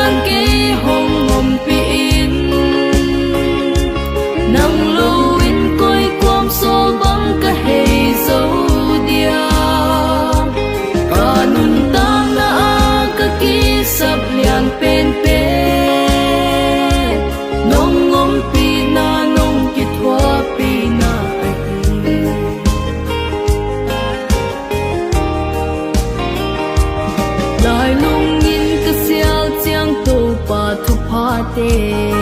gian kế hồng ngom pin nang lâu in coi quam so băng cả hệ dấu dia kanun tam na ka ki sap lian pen pe nong ngom pi na nong ki thwa pi na lai lung in ka sial chiang to pa thu pa te